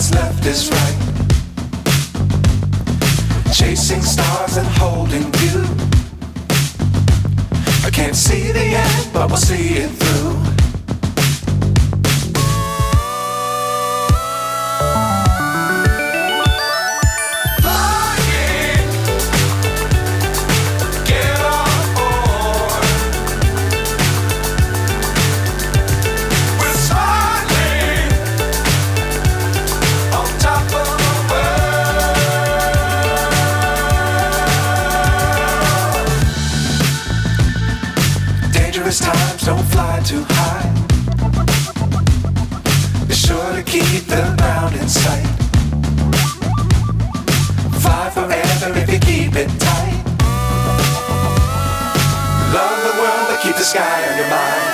what's left is right. Chasing stars and holding you. I can't see the end, but we'll see it through. Times don't fly too high. Be sure to keep the ground in sight. Fly forever if you keep it tight. Love the world, but keep the sky on your mind.